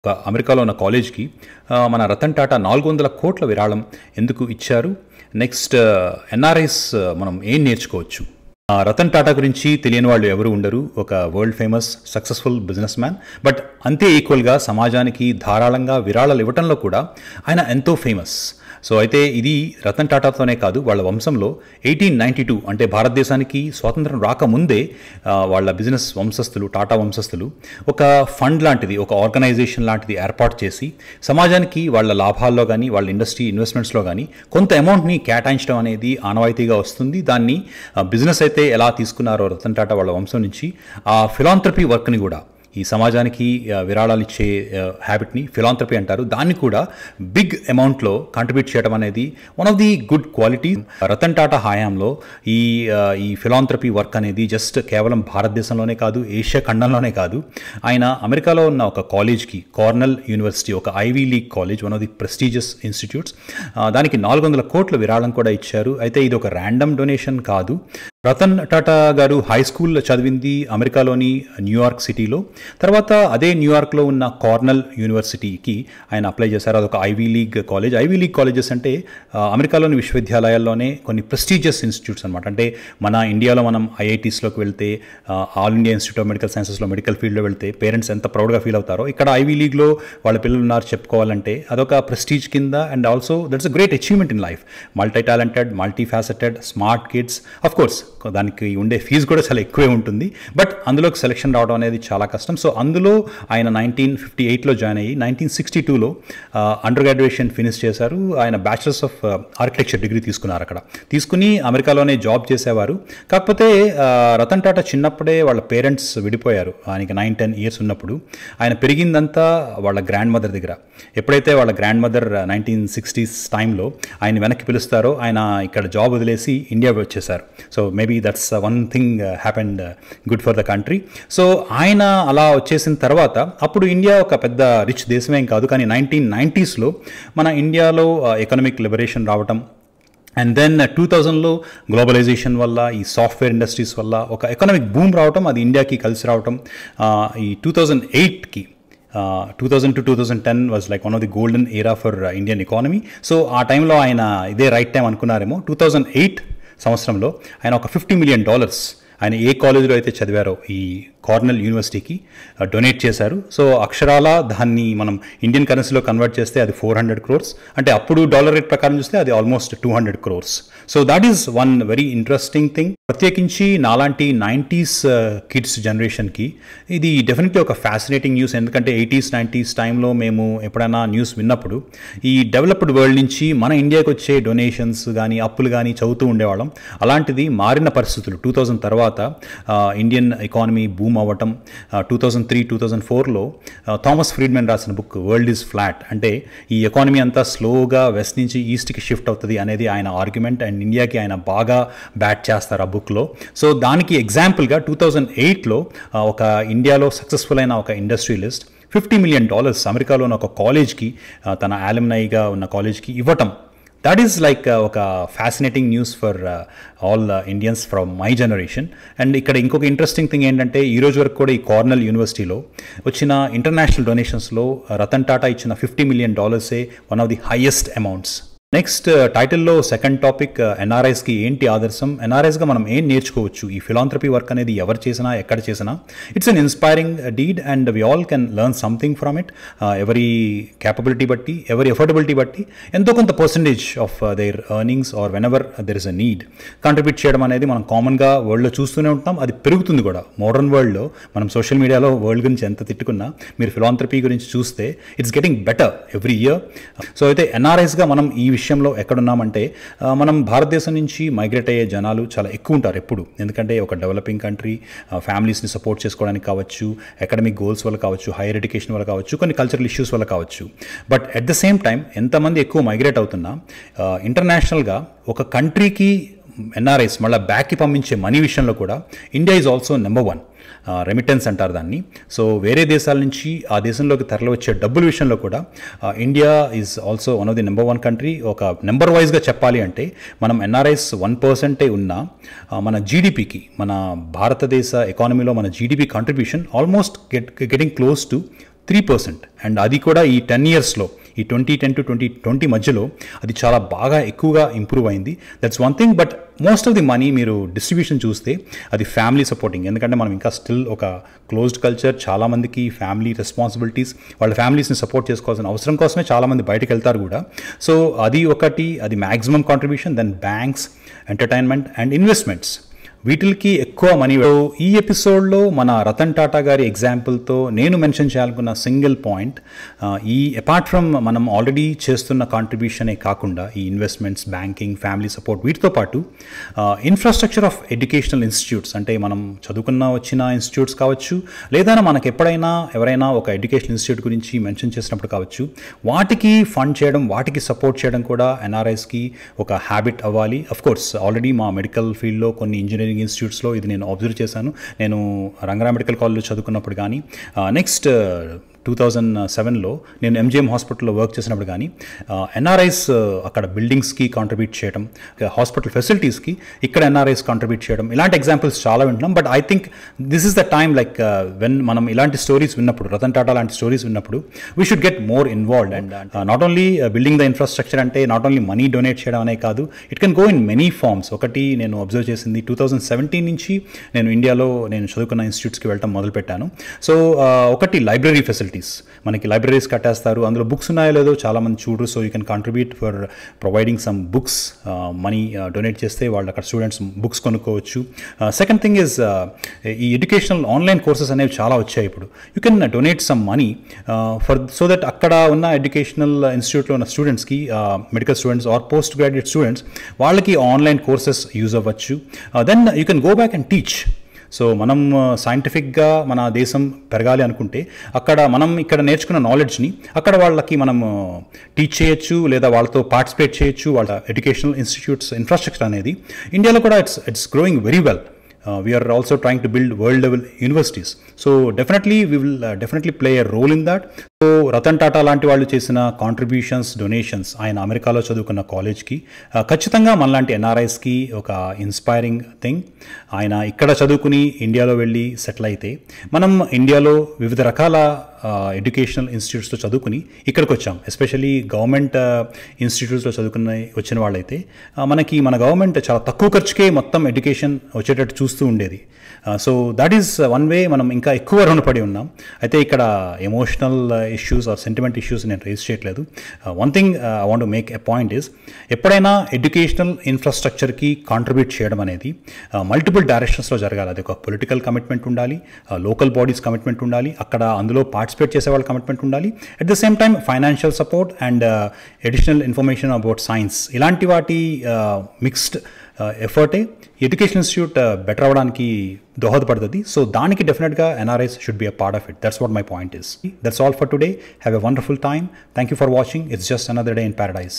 అమెరికాలో ఉన్న కాలేజ్కి మన రతన్ టాటా 400 కోట్ల విరాళం ఎందుకు ఇచ్చారు? నెక్స్ట్ ఎన్ఆర్ఐస్ మనం ఏం నేర్చుకోవచ్చు? రతన్ టాటా గురించి తెలియని వాళ్ళు ఎవరు ఉండరు. ఒక world famous successful business man. But అంతే ఈక్వల్గా సమాజానికి ధారాళంగా విరాళాలు ఇవ్వటంలో కూడా ఆయన ఎంతో ఫేమస్. సో అయితే ఇది రతన్ టాటాతోనే కాదు, వాళ్ళ వంశంలో 1892 అంటే భారతదేశానికి స్వాతంత్రం రాకముందే వాళ్ళ బిజినెస్ వంశస్థులు, టాటా వంశస్థులు ఒక ఫండ్ లాంటిది, ఒక ఆర్గనైజేషన్ లాంటిది ఏర్పాటు చేసి సమాజానికి వాళ్ళ లాభాల్లో కానీ వాళ్ళ ఇండస్ట్రీ ఇన్వెస్ట్మెంట్స్లో కానీ కొంత అమౌంట్ని కేటాయించడం అనేది ఆనవాయితీగా వస్తుంది. దాన్ని బిజినెస్ అయితే ఎలా తీసుకున్నారో రతన్ టాటా వాళ్ళ వంశం నుంచి ఆ ఫిలాంథ్రపీ వర్క్ని కూడా, ఈ సమాజానికి విరాళాలు ఇచ్చే హ్యాబిట్ని ఫిలాంథ్రపీ అంటారు, దాన్ని కూడా బిగ్ అమౌంట్లో కాంట్రిబ్యూట్ చేయడం అనేది one of the good quality. Ratan Tata హయాంలో ఈ ఫిలాంథ్రపీ వర్క్ అనేది జస్ట్ కేవలం భారతదేశంలోనే కాదు, ఏషియా ఖండంలోనే కాదు, ఆయన అమెరికాలో ఉన్న ఒక కాలేజ్కి, కార్నెల్ యూనివర్సిటీ, ఒక ivy league college, one of the prestigious institutes, దానికి 400 కోట్ల విరాళం కూడా ఇచ్చారు. అయితే ఇది ఒక ర్యాండమ్ డొనేషన్ కాదు. రతన్ టాటా గారు హై స్కూల్ చదివింది అమెరికాలోని న్యూయార్క్ సిటీలో. తర్వాత అదే న్యూయార్క్లో ఉన్న కార్నెల్ యూనివర్సిటీకి ఆయన అప్లై చేశారు. అదొక ivy league college. Ivy league colleges అంటే అమెరికాలోని విశ్వవిద్యాలయాల్లోనే కొన్ని ప్రెస్టీజియస్ ఇన్స్టిట్యూట్స్ అనమాట. అంటే మన ఇండియాలో మనం ఐఐటీస్లోకి వెళ్తే, All India Institute of Medical సైన్సెస్లో మెడికల్ ఫీల్డ్లో వెళ్తే పేరెంట్స్ ఎంత ప్రౌడ్గా ఫీల్ అవుతారో, ఇక్కడ ఐవీ లీగ్లో వాళ్ళ పిల్లలు ఉన్నారు చెప్పుకోవాలంటే అదొక ప్రెస్టీజ్ కింద. And also that's a great achievement in life. Multi talented, multi faceted, smart kids. Of course దానికి ఉండే ఫీజు కూడా చాలా ఎక్కువే ఉంటుంది, బట్ అందులోకి సెలెక్షన్ రావడం అనేది చాలా కష్టం. సో అందులో ఆయన 1958లో జాయిన్ అయ్యి 1962లో అండర్ గ్రాడ్యుయేషన్ ఫినిష్ చేశారు. ఆయన బ్యాచిలర్స్ ఆఫ్ ఆర్కిటెక్చర్ డిగ్రీ తీసుకున్నారు. అక్కడ తీసుకుని అమెరికాలోనే జాబ్ చేసేవారు. కాకపోతే రతన్ టాటా చిన్నప్పుడే వాళ్ళ పేరెంట్స్ విడిపోయారు. ఆయనకి 9-10 ఇయర్స్ ఉన్నప్పుడు. ఆయన పెరిగిందంతా వాళ్ళ గ్రాండ్ మదర్ దగ్గర. ఎప్పుడైతే వాళ్ళ గ్రాండ్ మదర్ 1960s టైంలో ఆయన వెనక్కి పిలుస్తారో, ఆయన ఇక్కడ జాబ్ వదిలేసి ఇండియా వచ్చేసారు. So maybe that's one thing happened good for the country. So ఆయన అలా వచ్చేసిన తర్వాత, అప్పుడు ఇండియా ఒక పెద్ద రిచ్ దేశమేం కాదు, కానీ 1990sలో మన ఇండియాలో ఎకనామిక్ లిబరేషన్ రావటం, అండ్ దెన్ 2000లో గ్లోబలైజేషన్ వల్ల, ఈ సాఫ్ట్వేర్ ఇండస్ట్రీస్ వల్ల ఒక ఎకనామిక్ బూమ్ రావటం, అది ఇండియాకి కలిసి రావటం. ఈ 2008కి 2000 to 2010 was like one of the golden ఏరా ఫర్ ఇండియన్ ఎకానమీ. సో ఆ టైంలో ఆయన ఇదే రైట్ టైం అనుకున్నారేమో. 2008 సంవత్సరంలో ఆయన ఒక $50 million ఆయన ఏ కాలేజీలో అయితే చదివారో ఈ కార్నెల్ యూనివర్సిటీకి డొనేట్ చేశారు. సో అక్షరాల దాన్ని మనం ఇండియన్ కరెన్సీలో కన్వర్ట్ చేస్తే అది 400 crores. అంటే అప్పుడు డాలర్ రేట్ ప్రకారం చూస్తే అది almost 200 crores. So that is one very interesting thing. ప్రత్యేకించి నాలాంటి 90s కిడ్స్ జనరేషన్కి ఇది డెఫినెట్లీ ఒక ఫ్యాసినేటింగ్ న్యూస్. ఎందుకంటే 80s 90s టైంలో మేము ఎప్పుడైనా న్యూస్ విన్నప్పుడు ఈ డెవలప్డ్ వరల్డ్ నుంచి మన ఇండియాకి వచ్చే డొనేషన్స్ కానీ అప్పులు కానీ చదువుతూ ఉండేవాళ్ళం. అలాంటిది మారిన పరిస్థితులు 2000 తర్వాత ఇండియన్ ఎకానమీ బూమ్ అవ్వటం. 2003-2004లో థామస్ ఫ్రీడ్మెన్ రాసిన బుక్ వరల్డ్ ఈజ్ ఫ్లాట్, అంటే ఈ ఎకానమీ అంతా స్లోగా వెస్ట్ నుంచి ఈస్ట్కి షిఫ్ట్ అవుతుంది అనేది ఆయన ఆర్గ్యుమెంట్. అండ్ ఇండియాకి ఆయన బాగా బ్యాట్ చేస్తారు ఆ బుక్లో. సో దానికి ఎగ్జాంపుల్గా 2008లో ఒక ఇండియాలో సక్సెస్ఫుల్ అయిన ఒక ఇండస్ట్రియలిస్ట్ $50 million అమెరికాలో ఉన్న ఒక కాలేజ్కి, తన ఆలమ్నైగా ఉన్న కాలేజ్కి ఇవ్వటం. దట్ ఈస్ లైక్ ఒక fascinating news for all Indians from my generation. And ఇక్కడ ఇంకొక ఇంట్రెస్టింగ్ థింగ్ ఏంటంటే, ఈ రోజు వరకు కూడా ఈ కార్నెల్ యూనివర్సిటీలో వచ్చిన ఇంటర్నేషనల్ డొనేషన్స్లో రతన్ టాటా ఇచ్చిన $50 million one of the highest amounts. Next టైటిల్లో సెకండ్ టాపిక్ ఎన్ఆర్ఐస్కి ఏంటి ఆదర్శం, ఎన్ఆర్ఐస్గా మనం ఏం నేర్చుకోవచ్చు, ఈ ఫిలాంథ్రపీ వర్క్ అనేది ఎవరు చేసినా ఎక్కడ చేసినా it's an inspiring deed and we all can learn something from it. ఎవరి క్యాపబిలిటీ బట్టి, ఎవరి ఎఫర్డబిలిటీ బట్టి ఎంతో కొంత percentage of their earnings or whenever there is a need contribute చేయడం అనేది మనం కామన్గా వరల్డ్లో చూస్తూనే ఉంటాం. అది పెరుగుతుంది కూడా మోడర్న్ వరల్డ్లో. మనం సోషల్ మీడియాలో వరల్డ్ గురించి ఎంత తిట్టుకున్నా మీరు ఫిలాంథ్రపీ గురించి చూస్తే it's getting better every year. So అయితే ఎన్ఆర్ఐస్గా మనం ఈ విషయంలో ఎక్కడున్నామంటే, మనం భారతదేశం నుంచి మైగ్రేట్ అయ్యే జనాలు చాలా ఎక్కువ ఉంటారు ఎప్పుడు. ఎందుకంటే ఒక డెవలపింగ్ కంట్రీ, ఫ్యామిలీస్ని సపోర్ట్ చేసుకోవడానికి కావచ్చు, అకాడమిక్ గోల్స్ వల్ల కావచ్చు, హైయర్ ఎడ్యుకేషన్ వల్ల కావచ్చు, కొన్ని కల్చరల్ ఇష్యూస్ వల్ల కావచ్చు. But at the same time ఎంతమంది ఎక్కువ మైగ్రేట్ అవుతున్నా ఇంటర్నేషనల్గా ఒక కంట్రీకి ఎన్ఆర్ఐస్ మళ్ళీ బ్యాక్కి పంపించే మనీ విషయంలో కూడా India is also number 1. Remittance అంటారు దాన్ని. సో వేరే దేశాల నుంచి ఆ దేశంలోకి తరలి వచ్చే డబ్బుల విషయంలో కూడా India is also one of the number 1 country. ఒక నెంబర్ వైజ్గా చెప్పాలి అంటే మనం ఎన్ఆర్ఐస్ 1% ఉన్న మన జీడిపికి, మన భారతదేశ ఎకానమీలో మన GDP contribution almost getting close to 3%. And అది కూడా ఈ 10 yearsలో, ఈ 2010 to 2020 మధ్యలో అది చాలా బాగా ఎక్కువగా ఇంప్రూవ్ అయింది. That's one thing. But most of the money మీరు డిస్ట్రిబ్యూషన్ చూస్తే అది ఫ్యామిలీ సపోర్టింగ్. ఎందుకంటే మనం ఇంకా స్టిల్ ఒక క్లోజ్డ్ కల్చర్, చాలామందికి ఫ్యామిలీ రెస్పాన్సిబిలిటీస్, వాళ్ళ ఫ్యామిలీస్ని సపోర్ట్ చేసుకోవాల్సిన అవసరం కోసమే చాలామంది బయటకు వెళ్తారు కూడా. సో అది ఒకటి, అది maximum contribution. Then banks, entertainment and investments, వీటికి ఎక్కువ మనీ. ఈ ఎపిసోడ్లో మన రతన్ టాటా గారి ఎగ్జాంపుల్తో నేను మెన్షన్ చేయాలనుకున్న సింగిల్ పాయింట్, ఈ అపార్ట్ ఫ్రమ్ మనం ఆల్రెడీ చేస్తున్న కాంట్రిబ్యూషనే కాకుండా ఈ ఇన్వెస్ట్మెంట్స్, బ్యాంకింగ్, ఫ్యామిలీ సపోర్ట్, వీటితో పాటు ఇన్ఫ్రాస్ట్రక్చర్ ఆఫ్ ఎడ్యుకేషనల్ ఇన్స్టిట్యూట్స్, అంటే మనం చదువుకున్న వచ్చిన ఇన్స్టిట్యూట్స్ కావచ్చు, లేదా మనకు ఎప్పుడైనా ఎవరైనా ఒక ఎడ్యుకేషనల్ ఇన్స్టిట్యూట్ గురించి మెన్షన్ చేసినప్పుడు కావచ్చు, వాటికి ఫండ్ చేయడం, వాటికి సపోర్ట్ చేయడం కూడా ఎన్ఆర్ఐస్కి ఒక హ్యాబిట్ అవ్వాలి. అఫ్కోర్స్ ఆల్రెడీ మా మెడికల్ ఫీల్డ్లో కొన్ని ఇంజనీరింగ్ ఇన్స్టిట్యూట్స్లో ఇది నేను అబ్జర్వ్ చేశాను. నేను రంగారావు మెడికల్ కాలేజ్లో చదువుకున్నప్పుడు కానీ, నెక్స్ట్ 2007లో నేను ఎంజిఎం హాస్పిటల్లో వర్క్ చేసినప్పుడు కానీ ఎన్ఆర్ఐస్ అక్కడ బిల్డింగ్స్కి కాంట్రిబ్యూట్ చేయడం, హాస్పిటల్ ఫెసిలిటీస్కి ఇక్కడ ఎన్ఆర్ఐస్ కాంట్రిబ్యూట్ చేయడం, ఇలాంటి ఎగ్జాంపుల్స్ చాలా వింటున్నాం. But I think this is the time, like when మనం ఇలాంటి స్టోరీస్ విన్నప్పుడు, రతన్ టాటా లాంటి స్టోరీస్ విన్నప్పుడు, we should get more involved. And not only building the infrastructure, అంటే నాట్ ఓన్లీ మనీ డొనేట్ చేయడం అనే కాదు, it can go in many forms. ఒకటి నేను అబ్జర్వ్ చేసింది, 2017 నుంచి నేను ఇండియాలో నేను చదువుకున్న ఇన్స్టిట్యూట్స్కి వెళ్ళడం మొదలుపెట్టాను. సో ఒకటి లైబ్రరీ ఫెసిలిటీస్, మనకి లైబ్రరీస్ కట్టేస్తారు, అందులో బుక్స్ ఉన్నాయో లేదో చాలామంది చూడరు. So you can contribute for providing some books, money donate చేస్తే వాళ్ళు అక్కడ స్టూడెంట్స్ బుక్స్ కొనుక్కోవచ్చు. సెకండ్ థింగ్ ఇస్, ఈ ఎడ్యుకేషనల్ ఆన్లైన్ కోర్సెస్ అనేవి చాలా వచ్చాయి ఇప్పుడు. You can donate some money for, so that అక్కడ ఉన్న ఎడ్యుకేషనల్ ఇన్స్టిట్యూట్లో ఉన్న స్టూడెంట్స్కి, medical students or post graduate students, వాళ్ళకి ఆన్లైన్ కోర్సెస్ యూజ్ అవ్వచ్చు. Then you can go back and teach. So మనం సైంటిఫిక్గా మన దేశం పెరగాలి అనుకుంటే మనం ఇక్కడ నేర్చుకున్న నాలెడ్జ్ని అక్కడ వాళ్ళకి మనం టీచ్ చేయొచ్చు, లేదా వాళ్ళతో పార్టిసిపేట్ చేయొచ్చు. వాళ్ళ ఎడ్యుకేషనల్ ఇన్స్టిట్యూట్స్ ఇన్ఫ్రాస్ట్రక్చర్ అనేది ఇండియాలో కూడా it's growing very well. We are also trying to build world level universities. So definitely we will definitely play a role in that. So Ratan Tata లాంటి వాళ్ళు చేసిన కాంట్రిబ్యూషన్స్, డొనేషన్స్, ఆయన అమెరికాలో చదువుకున్న కాలేజ్కి ఖచ్చితంగా మనలాంటి ఎన్ఆర్ఐస్కి ఒక ఇన్స్పైరింగ్ థింగ్. ఆయన ఇక్కడ చదువుకుని ఇండియాలో వెళ్ళి సెటిల్ అయితే, మనం ఇండియాలో వివిధ రకాల ఎడ్యుకేషనల్ ఇన్స్టిట్యూట్స్లో చదువుకుని ఇక్కడికి వచ్చాం. ఎస్పెషల్లీ గవర్నమెంట్ ఇన్స్టిట్యూట్స్లో వచ్చిన వాళ్ళైతే మనకి మన గవర్నమెంట్ చాలా తక్కువ ఖర్చుకే మొత్తం ఎడ్యుకేషన్ వచ్చేటట్టు చూస్తూ ఉండేది. So that is one way మనం ఇంకా ఎక్కువ రుణపడి ఉన్నాం. అయితే ఇక్కడ emotional issues or sentiment issues నేను రేస్ చేయట్లేదు. One thing I want to make a point is, ఎప్పుడైనా ఎడ్యుకేషనల్ ఇన్ఫ్రాస్ట్రక్చర్కి కాంట్రిబ్యూట్ చేయడం అనేది మల్టిపుల్ డైరెక్షన్స్లో జరగాలి. అది ఒక పొలిటికల్ కమిట్మెంట్ ఉండాలి, లోకల్ బాడీస్ కమిట్మెంట్ ఉండాలి, అక్కడ అందులో పార్టిసిపేట్ చేసే వాళ్ళ కమిట్మెంట్ ఉండాలి. At the same time financial support and additional information about science, ఇలాంటి వాటి మిక్స్డ్ ఎఫర్టే ఎడ్యుకేషన్ ఇన్స్టిట్యూట్ బెటర్ అవ్వడానికి దోహదపడుతుంది. సో దానికి డెఫినెట్గా NRIs should be a part of it. That's what my point is. That's all for today. Have a wonderful time. Thank you for watching. It's just another day in paradise.